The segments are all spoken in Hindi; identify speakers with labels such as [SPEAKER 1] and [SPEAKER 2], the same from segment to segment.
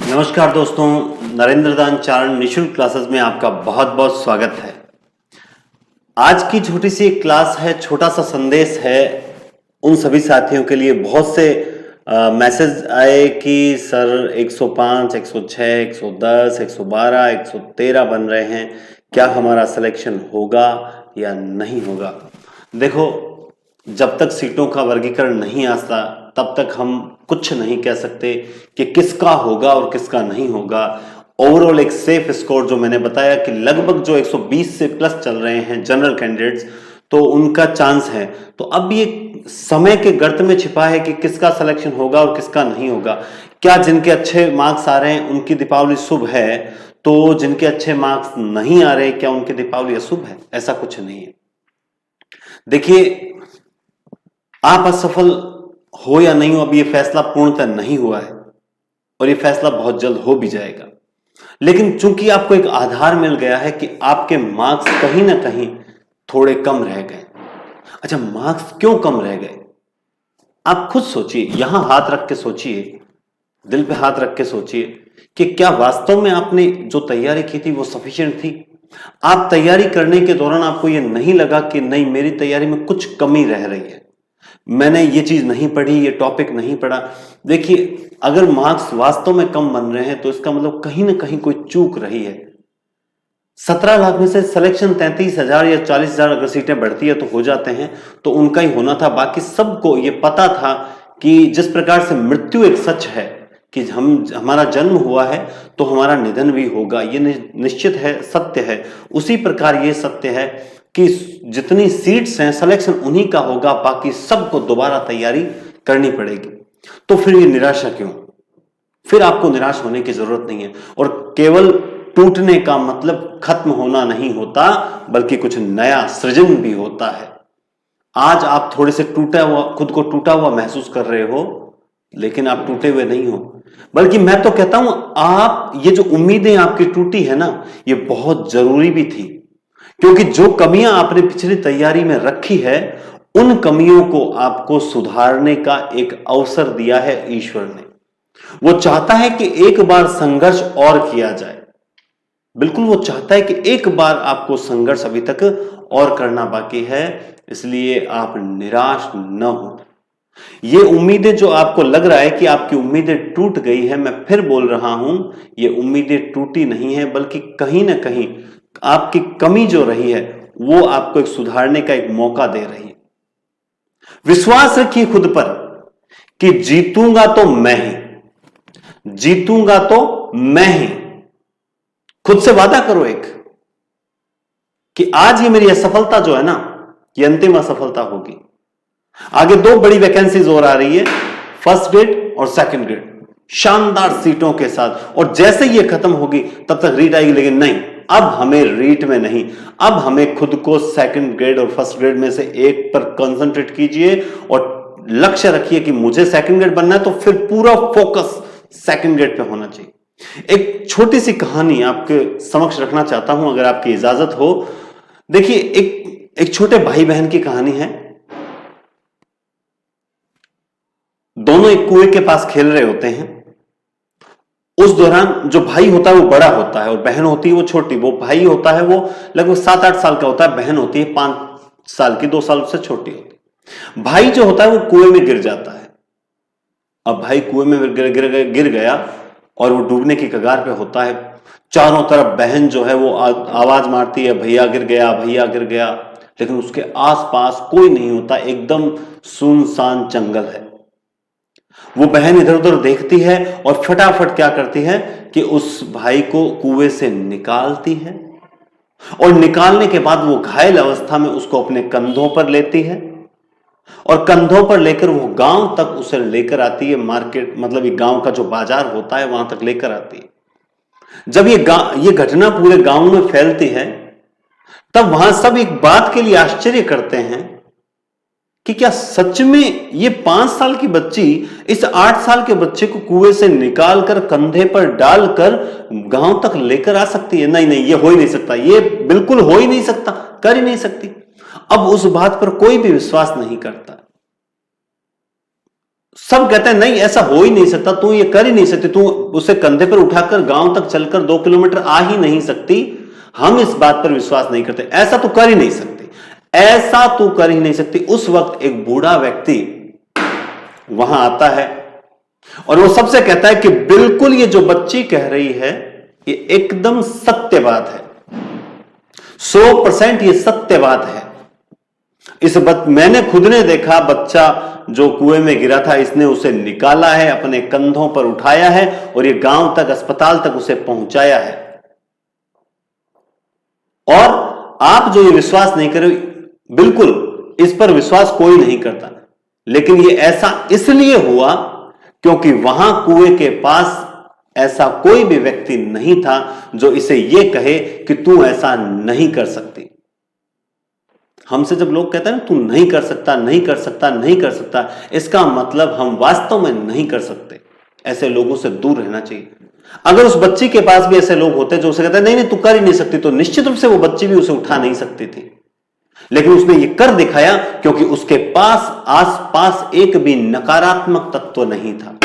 [SPEAKER 1] नमस्कार दोस्तों, नरेंद्र दान चारण निशुल्क क्लासेस में आपका बहुत बहुत स्वागत है। आज की छोटी सी एक क्लास है, छोटा सा संदेश है उन सभी साथियों के लिए। बहुत से मैसेज आए कि सर 105, 106, 110, 112, 113 बन रहे हैं, क्या हमारा सिलेक्शन होगा या नहीं होगा। देखो, जब तक सीटों का वर्गीकरण नहीं आता तब तक हम कुछ नहीं कह सकते कि किसका होगा और किसका नहीं होगा। ओवरऑल एक सेफ स्कोर जो मैंने बताया कि लगभग जो 120 से प्लस चल रहे हैं जनरल कैंडिडेट्स, तो उनका चांस है। तो अब ये समय के गर्त में छिपा है कि किसका सिलेक्शन होगा और किसका नहीं होगा। क्या जिनके अच्छे मार्क्स आ रहे हैं उनकी दीपावली शुभ है, तो जिनके अच्छे मार्क्स नहीं आ रहे क्या उनकी दीपावली अशुभ है? ऐसा कुछ नहीं है। देखिए, आप असफल हो या नहीं हो, अब ये फैसला पूर्णतः नहीं हुआ है और ये फैसला बहुत जल्द हो भी जाएगा। लेकिन चूंकि आपको एक आधार मिल गया है कि आपके मार्क्स कहीं ना कहीं थोड़े कम रह गए। अच्छा, मार्क्स क्यों कम रह गए? आप खुद सोचिए, यहां हाथ रख के सोचिए, दिल पे हाथ रख के सोचिए कि क्या वास्तव में आपने जो तैयारी की थी वो सफिशिएंट थी? आप तैयारी करने के दौरान आपको यह नहीं लगा कि नहीं, मेरी तैयारी में कुछ कमी रह रही है, मैंने ये चीज नहीं पढ़ी, ये टॉपिक नहीं पढ़ा। देखिए, अगर मार्क्स वास्तव में कम बन रहे हैं तो इसका मतलब कहीं ना कहीं कोई चूक रही है। 17 लाख में से सिलेक्शन 33,000 या 40,000 अगर सीटें बढ़ती है तो हो जाते हैं, तो उनका ही होना था। बाकी सबको ये पता था कि जिस प्रकार से मृत्यु एक सच है कि हमारा जन्म हुआ है तो हमारा निधन भी होगा, ये निश्चित है, सत्य है। उसी प्रकार ये सत्य है कि जितनी सीट्स हैं सिलेक्शन उन्हीं का होगा, बाकी सबको दोबारा तैयारी करनी पड़ेगी। तो फिर ये निराशा क्यों? फिर आपको निराश होने की जरूरत नहीं है। और केवल टूटने का मतलब खत्म होना नहीं होता, बल्कि कुछ नया सृजन भी होता है। आज आप थोड़े से टूटा हुआ, खुद को टूटा हुआ महसूस कर रहे हो, लेकिन आप टूटे हुए नहीं हो। बल्कि मैं तो कहता हूं, आप ये जो उम्मीदें आपकी टूटी है ना, ये बहुत जरूरी भी थी। क्योंकि जो कमियां आपने पिछली तैयारी में रखी है, उन कमियों को आपको सुधारने का एक अवसर दिया है ईश्वर ने। वो चाहता है कि एक बार संघर्ष और किया जाए। बिल्कुल, वो चाहता है कि एक बार आपको संघर्ष अभी तक और करना बाकी है, इसलिए आप निराश न हो। ये उम्मीदें जो आपको लग रहा है कि आपकी उम्मीदें टूट गई है, मैं फिर बोल रहा हूं, ये उम्मीदें टूटी नहीं है, बल्कि कहीं ना कहीं आपकी कमी जो रही है वो आपको एक सुधारने का एक मौका दे रही है। विश्वास रखिए खुद पर कि जीतूंगा तो मैं ही, जीतूंगा तो मैं ही। खुद से वादा करो एक कि आज ये मेरी असफलता जो है ना, ये अंतिम असफलता होगी। आगे 2 बड़ी वैकेंसीज और आ रही है, फर्स्ट ग्रेड और सेकंड ग्रेड, शानदार सीटों के साथ। और जैसे ये खत्म होगी तब तक रीट आएगी, लेकिन नहीं, अब हमें रीट में नहीं, अब हमें खुद को सेकंड ग्रेड और फर्स्ट ग्रेड में से एक पर कंसंट्रेट कीजिए और लक्ष्य रखिए कि मुझे सेकंड ग्रेड बनना है, तो फिर पूरा फोकस सेकंड ग्रेड पे होना चाहिए। एक छोटी सी कहानी आपके समक्ष रखना चाहता हूं, अगर आपकी इजाजत हो। देखिए, एक छोटे भाई बहन की कहानी है। दोनों एक कुएं के पास खेल रहे होते हैं। उस दौरान जो भाई होता है वो बड़ा होता है और बहन होती है वो छोटी। वो भाई होता है वो लगभग 7-8 साल का होता है, बहन होती है 5 साल की, 2 साल से छोटी होती है। भाई जो होता है वो कुएं में गिर जाता है। अब भाई कुएं में गिर गया और वो डूबने की कगार पे होता है। चारों तरफ बहन जो है वो आवाज मारती है, भैया गिर गया, भैया गिर गया, लेकिन उसके आसपास कोई नहीं होता, एकदम सुनसान जंगल है। वो बहन इधर उधर देखती है और फटाफट क्या करती है कि उस भाई को कुएं से निकालती है, और निकालने के बाद वो घायल अवस्था में उसको अपने कंधों पर लेती है और कंधों पर लेकर वो गांव तक उसे लेकर आती है। मार्केट मतलब ये गांव का जो बाजार होता है वहां तक लेकर आती है। जब ये घटना पूरे गांव में फैलती है, तब वहां सब एक बात के लिए आश्चर्य करते हैं कि क्या सच में ये 5 साल की बच्ची इस 8 साल के बच्चे को कुएं से निकालकर कंधे पर डालकर गांव तक लेकर आ सकती है? नहीं नहीं, ये हो ही नहीं सकता, ये बिल्कुल हो ही नहीं सकता, कर ही नहीं सकती। अब उस बात पर कोई भी विश्वास नहीं करता। सब कहते हैं नहीं ऐसा हो ही नहीं सकता, तू ये कर ही नहीं सकती, तू उसे कंधे पर उठाकर गांव तक चलकर 2 किलोमीटर आ ही नहीं सकती, हम इस बात पर विश्वास नहीं करते, ऐसा तू कर ही नहीं सकती, ऐसा तू कर ही नहीं सकती। उस वक्त एक बूढ़ा व्यक्ति वहां आता है और वो सबसे कहता है कि बिल्कुल ये जो बच्ची कह रही है ये एकदम सत्य बात है, 100% ये सत्य बात है। मैंने खुद ने देखा, बच्चा जो कुएं में गिरा था, इसने उसे निकाला है, अपने कंधों पर उठाया है और ये गांव तक, अस्पताल तक उसे पहुंचाया है। और आप जो ये विश्वास नहीं करो, बिल्कुल इस पर विश्वास कोई नहीं करता, लेकिन ये ऐसा इसलिए हुआ क्योंकि वहां कुएं के पास ऐसा कोई भी व्यक्ति नहीं था जो इसे यह कहे कि तू ऐसा नहीं कर सकती। हमसे जब लोग कहते हैं ना तू नहीं कर सकता, नहीं कर सकता, नहीं कर सकता, इसका मतलब हम वास्तव में नहीं कर सकते। ऐसे लोगों से दूर रहना चाहिए। अगर उस बच्ची के पास भी ऐसे लोग होते जो उसे कहते हैं नहीं नहीं तू कर ही नहीं सकती, तो निश्चित रूप से वो बच्ची भी उसे उठा नहीं सकती थी, लेकिन उसने ये कर दिखाया क्योंकि उसके पास आसपास एक भी नकारात्मक तत्व नहीं था।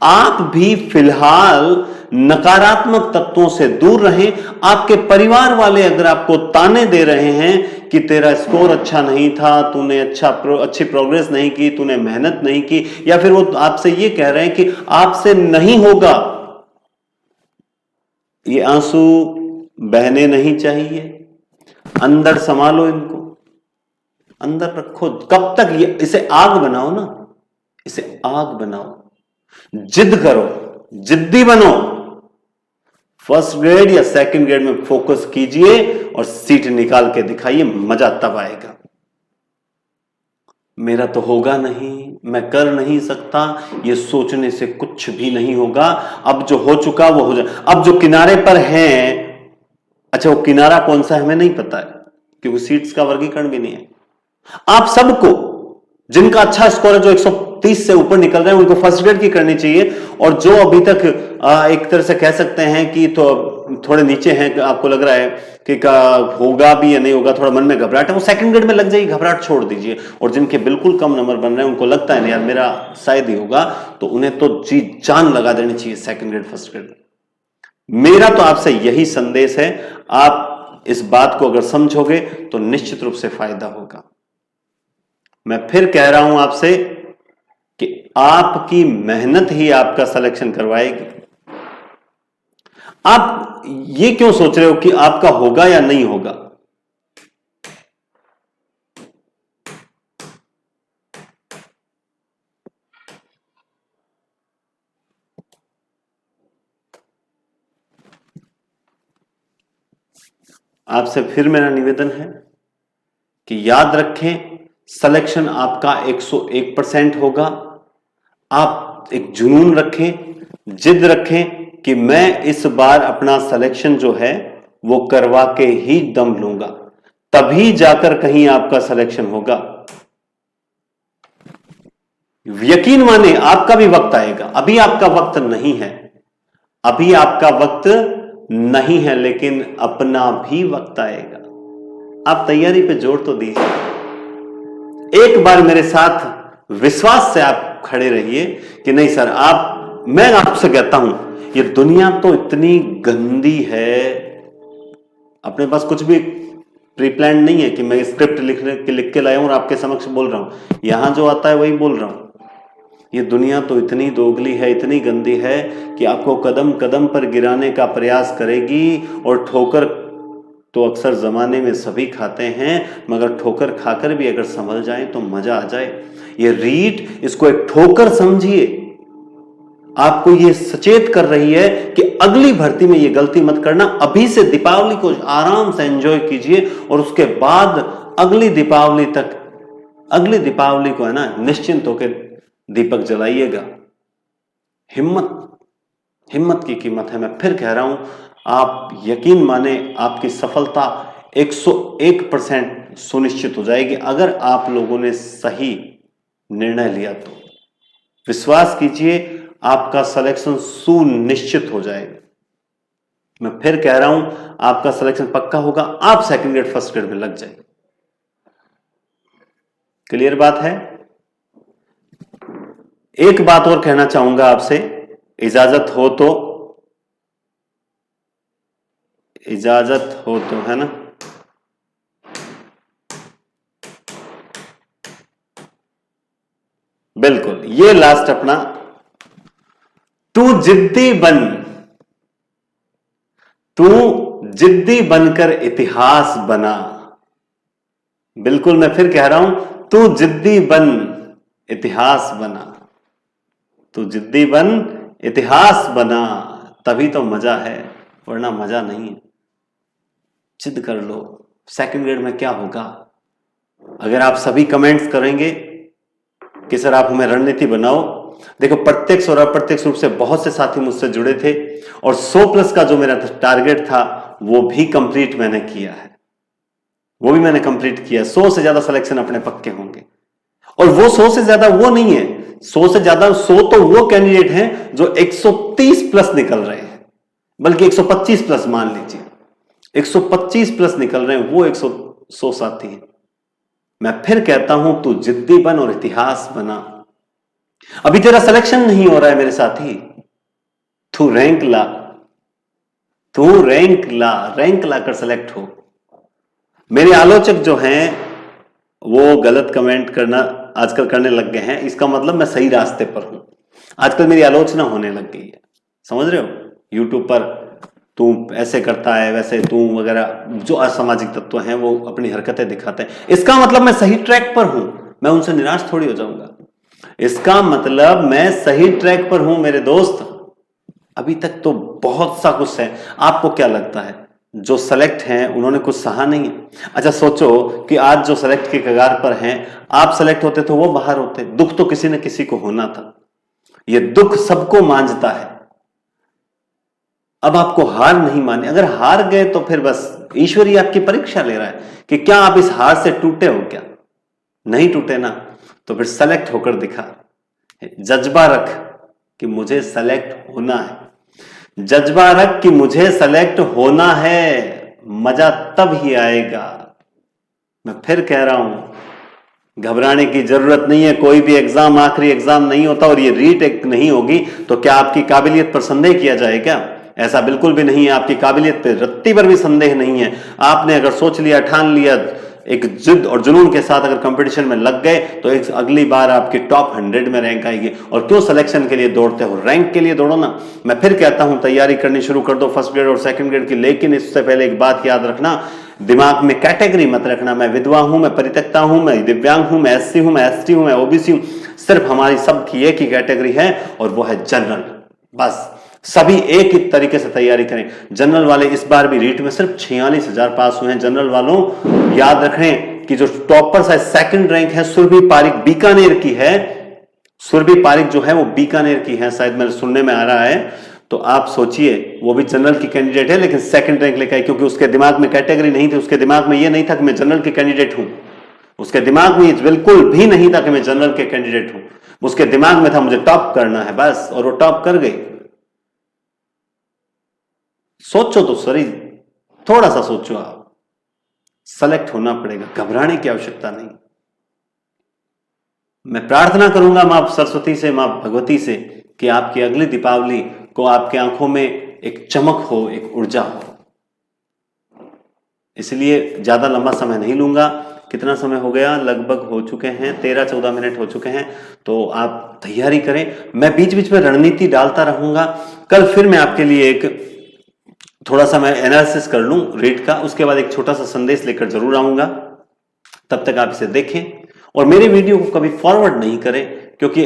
[SPEAKER 1] आप भी फिलहाल नकारात्मक तत्वों से दूर रहें। आपके परिवार वाले अगर आपको ताने दे रहे हैं कि तेरा स्कोर अच्छा नहीं था, तूने अच्छी प्रोग्रेस नहीं की, तूने मेहनत नहीं की, या फिर वो आपसे ये कह रहे हैं कि आपसे नहीं होगा, ये आंसू बहने नहीं चाहिए, अंदर संभालो इनको, अंदर रखो। कब तक इसे आग बनाओ ना, इसे आग बनाओ, जिद करो, जिद्दी बनो, फर्स्ट ग्रेड या सेकंड ग्रेड में फोकस कीजिए और सीट निकाल के दिखाइए, मजा तब आएगा। मेरा तो होगा नहीं, मैं कर नहीं सकता, ये सोचने से कुछ भी नहीं होगा। अब जो हो चुका वो हो जाए। अब जो किनारे पर हैं, अच्छा वो किनारा कौन सा है हमें नहीं पता है क्योंकि सीट्स का वर्गीकरण भी नहीं है। आप सबको जिनका अच्छा स्कोर है, जो 130 से ऊपर निकल रहे हैं, उनको फर्स्ट ग्रेड की करनी चाहिए, और जो अभी तक एक तरह से कह सकते हैं कि तो थोड़े नीचे हैं, आपको लग रहा है कि होगा भी या नहीं होगा, थोड़ा मन में घबराहट है, वो सेकंड ग्रेड में लग जाएगी, घबराहट छोड़ दीजिए। और जिनके बिल्कुल कम नंबर बन रहे हैं, उनको लगता है नहीं यार मेरा शायद ही होगा, तो उन्हें तो जी जान लगा देनी चाहिए सेकंड ग्रेड फर्स्ट ग्रेड। मेरा तो आपसे यही संदेश है, आप इस बात को अगर समझोगे तो निश्चित रूप से फायदा होगा। मैं फिर कह रहा हूं आपसे कि आपकी मेहनत ही आपका सिलेक्शन करवाएगी। आप ये क्यों सोच रहे हो कि आपका होगा या नहीं होगा? आपसे फिर मेरा निवेदन है कि याद रखें, सिलेक्शन आपका 101% होगा। आप एक जुनून रखें, जिद रखें कि मैं इस बार अपना सिलेक्शन जो है वो करवा के ही दम लूंगा, तभी जाकर कहीं आपका सिलेक्शन होगा। यकीन माने आपका भी वक्त आएगा, अभी आपका वक्त नहीं है, अभी आपका वक्त नहीं है, लेकिन अपना भी वक्त आएगा। आप तैयारी पे जोर तो दीजिए। एक बार मेरे साथ विश्वास से आप खड़े रहिए कि नहीं सर, मैं आपसे कहता हूं ये दुनिया तो इतनी गंदी है। अपने पास कुछ भी प्री प्लान नहीं है कि मैं स्क्रिप्ट लिख के लाया हूं और आपके समक्ष बोल रहा हूं, यहां जो आता है वही बोल रहा हूं। ये दुनिया तो इतनी दोगली है, इतनी गंदी है कि आपको कदम कदम पर गिराने का प्रयास करेगी, और ठोकर तो अक्सर जमाने में सभी खाते हैं, मगर ठोकर खाकर भी अगर संभल जाए तो मजा आ जाए। ये रीट, इसको एक ठोकर समझिए, आपको ये सचेत कर रही है कि अगली भर्ती में ये गलती मत करना। अभी से दीपावली को आराम से एंजॉय कीजिए, और उसके बाद अगली दीपावली को है ना, निश्चिंत होकर दीपक जलाइएगा। हिम्मत की कीमत है। मैं फिर कह रहा हूं, आप यकीन माने आपकी सफलता 101% सुनिश्चित हो जाएगी अगर आप लोगों ने सही निर्णय लिया तो। विश्वास कीजिए, आपका सिलेक्शन सुनिश्चित हो जाएगा। मैं फिर कह रहा हूं, आपका सिलेक्शन पक्का होगा, आप सेकंड ग्रेड फर्स्ट ग्रेड में लग जाएंगे। क्लियर बात है? एक बात और कहना चाहूंगा आपसे, इजाजत हो तो, इजाजत हो तो, है ना? बिल्कुल, ये लास्ट अपना, तू जिद्दी बन, तू जिद्दी बनकर इतिहास बना। बिल्कुल, मैं फिर कह रहा हूं, तू जिद्दी बन, इतिहास बना। तू जिद्दी बन, इतिहास बना, तभी तो मजा है, वरना मजा नहीं है। जिद कर लो, सेकंड ग्रेड में क्या होगा? अगर आप सभी कमेंट्स करेंगे कि सर आप हमें रणनीति बनाओ, देखो प्रत्यक्ष और अप्रत्यक्ष रूप से बहुत से साथी मुझसे जुड़े थे और 100 प्लस का जो मेरा टारगेट था वो भी कंप्लीट मैंने किया है, वो भी मैंने कंप्लीट किया। 100 से ज्यादा सिलेक्शन अपने पक्के होंगे, और वो 100 से ज्यादा वो नहीं है, 100 से ज्यादा 100 तो वो कैंडिडेट हैं जो 130 प्लस निकल रहे हैं, बल्कि 125 प्लस मान लीजिए, 125 प्लस निकल रहे हैं, वो 100 साथी हैं। मैं फिर कहता हूं, तू जिद्दी बन और इतिहास बना। अभी तेरा सिलेक्शन नहीं हो रहा है मेरे साथी, तू रैंक ला, तू रैंक ला, रैंक लाकर सेलेक्ट हो। मेरे आलोचक जो हैं वो गलत कमेंट करना आजकल करने लग गए हैं, इसका मतलब मैं सही रास्ते पर हूं। आजकल मेरी आलोचना होने लग गई है, समझ रहे हो? यूट्यूब पर तू ऐसे करता है, वैसे तू वगैरह, जो असामाजिक तत्व हैं वो अपनी हरकतें दिखाते हैं, इसका मतलब मैं सही ट्रैक पर हूं, मैं उनसे निराश थोड़ी हो जाऊंगा। इसका मतलब मैं सही ट्रैक पर हूं मेरे दोस्त। अभी तक तो बहुत सा कुछ है। आपको क्या लगता है जो सेलेक्ट हैं उन्होंने कुछ सहा नहीं है? अच्छा सोचो कि आज जो सेलेक्ट के कगार पर हैं, आप सेलेक्ट होते तो वो बाहर होते, दुख तो किसी न किसी को होना था, ये दुख सबको मांझता है। अब आपको हार नहीं मानी, अगर हार गए तो फिर बस ईश्वर ही आपकी परीक्षा ले रहा है कि क्या आप इस हार से टूटे हो, क्या नहीं टूटे ना, तो फिर सेलेक्ट होकर दिखा, जज्बा रख कि मुझे सेलेक्ट होना है, जज्बा रख कि मुझे सेलेक्ट होना है, मजा तब ही आएगा। मैं फिर कह रहा हूं, घबराने की जरूरत नहीं है, कोई भी एग्जाम आखिरी एग्जाम नहीं होता, और ये रीटेक नहीं होगी तो क्या आपकी काबिलियत पर संदेह किया जाए क्या? ऐसा बिल्कुल भी नहीं है, आपकी काबिलियत पर रत्ती भर भी संदेह नहीं है। आपने अगर सोच लिया, ठान लिया, एक जिद और जुनून के साथ अगर कंपटीशन में लग गए तो एक अगली बार आपकी टॉप 100 में रैंक आएगी। और क्यों सिलेक्शन के लिए दौड़ते हो? रैंक के लिए दौड़ो ना। मैं फिर कहता हूं, तैयारी करनी शुरू कर दो फर्स्ट ग्रेड और सेकंड ग्रेड की, लेकिन इससे पहले एक बात याद रखना, दिमाग में कैटेगरी मत रखना, मैं विधवा हूं, मैं परित्यक्ता हूं, मैं दिव्यांग हूं, मैं एससी हूं, मैं एसटी हूं, मैं ओबीसी हूं। सिर्फ हमारी सबकी एक ही कैटेगरी है और वो है जनरल। बस सभी एक ही तरीके से तैयारी करें। जनरल वाले इस बार भी रीट में सिर्फ 46,000 पास हुए हैं। जनरल वालों याद रखें कि जो टॉपर्स है, सेकंड रैंक है सुरभि पारिक, बीकानेर की है। सुरभि पारिक जो है वो बीकानेर की है, शायद मेरे सुनने में आ रहा है। तो आप सोचिए, वो भी जनरल की कैंडिडेट है लेकिन सेकंड रैंक लेकर आई, क्योंकि उसके दिमाग में कैटेगरी नहीं थी, उसके दिमाग में ये नहीं था कि मैं जनरल की कैंडिडेट हूं, उसके दिमाग में बिल्कुल भी नहीं था कि मैं जनरल के कैंडिडेट हूं, उसके दिमाग में था मुझे टॉप करना है बस, और वो टॉप कर गई। सोचो तो सही, थोड़ा सा सोचो, आप सेलेक्ट होना पड़ेगा, घबराने की आवश्यकता नहीं। मैं प्रार्थना करूंगा मां सरस्वती से, मां भगवती से, कि आपकी अगली दीपावली को आपकी आंखों में एक चमक हो, एक ऊर्जा हो। इसलिए ज्यादा लंबा समय नहीं लूंगा। कितना समय हो गया? लगभग हो चुके हैं 13-14 मिनट हो चुके हैं। तो आप तैयारी करें, मैं बीच बीच में रणनीति डालता रहूंगा। कल फिर मैं आपके लिए एक थोड़ा सा मैं एनालिसिस कर लूं रीड का, उसके बाद एक छोटा सा संदेश लेकर जरूर आऊंगा। तब तक आप इसे देखें और मेरे वीडियो को कभी फॉरवर्ड नहीं करें, क्योंकि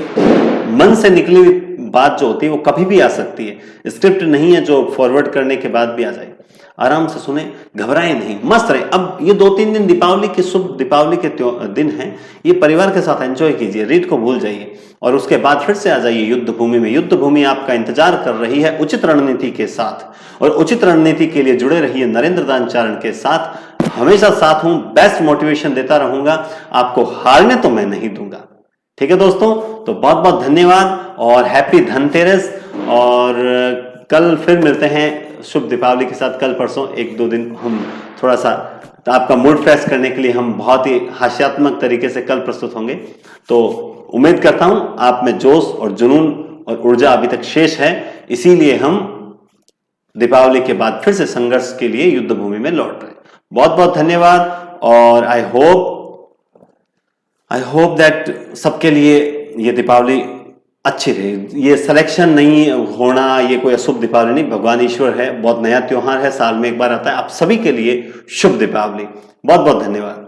[SPEAKER 1] मन से निकली हुई बात जो होती है वो कभी भी आ सकती है। स्क्रिप्ट नहीं है जो फॉरवर्ड करने के बाद भी आ जाए। आराम से सुने, घबराएं नहीं, मस्त रहे। अब ये 2-3 दिन दीपावली के शुभ दीपावली के दिन हैं, ये परिवार के साथ एंजॉय कीजिए, रीड को भूल जाइए और उसके बाद फिर से आ जाइए युद्ध भूमि में। युद्ध भूमि आपका इंतजार कर रही है उचित रणनीति के साथ, और उचित रणनीति के लिए जुड़े रहिए नरेंद्र दानचारण के साथ। हमेशा साथ हूं, बेस्ट मोटिवेशन देता रहूंगा, आपको हारने तो मैं नहीं दूंगा। ठीक है दोस्तों, तो बहुत बहुत धन्यवाद और हैप्पी धनतेरस। और कल फिर मिलते हैं शुभ दीपावली के साथ। कल परसों 1-2 दिन हम थोड़ा सा तो आपका मूड फ्रेश करने के लिए हम बहुत ही हास्यात्मक तरीके से कल प्रस्तुत होंगे। तो उम्मीद करता हूं आप में जोश और जुनून और ऊर्जा अभी तक शेष है, इसीलिए हम दीपावली के बाद फिर से संघर्ष के लिए युद्ध भूमि में लौट रहे। बहुत बहुत धन्यवाद और आई होप दैट सबके लिए ये दीपावली अच्छी रहे। ये सिलेक्शन नहीं होना, ये कोई अशुभ दीपावली नहीं, भगवान ईश्वर है, बहुत नया त्योहार है, साल में एक बार आता है। आप सभी के लिए शुभ दीपावली। बहुत बहुत धन्यवाद।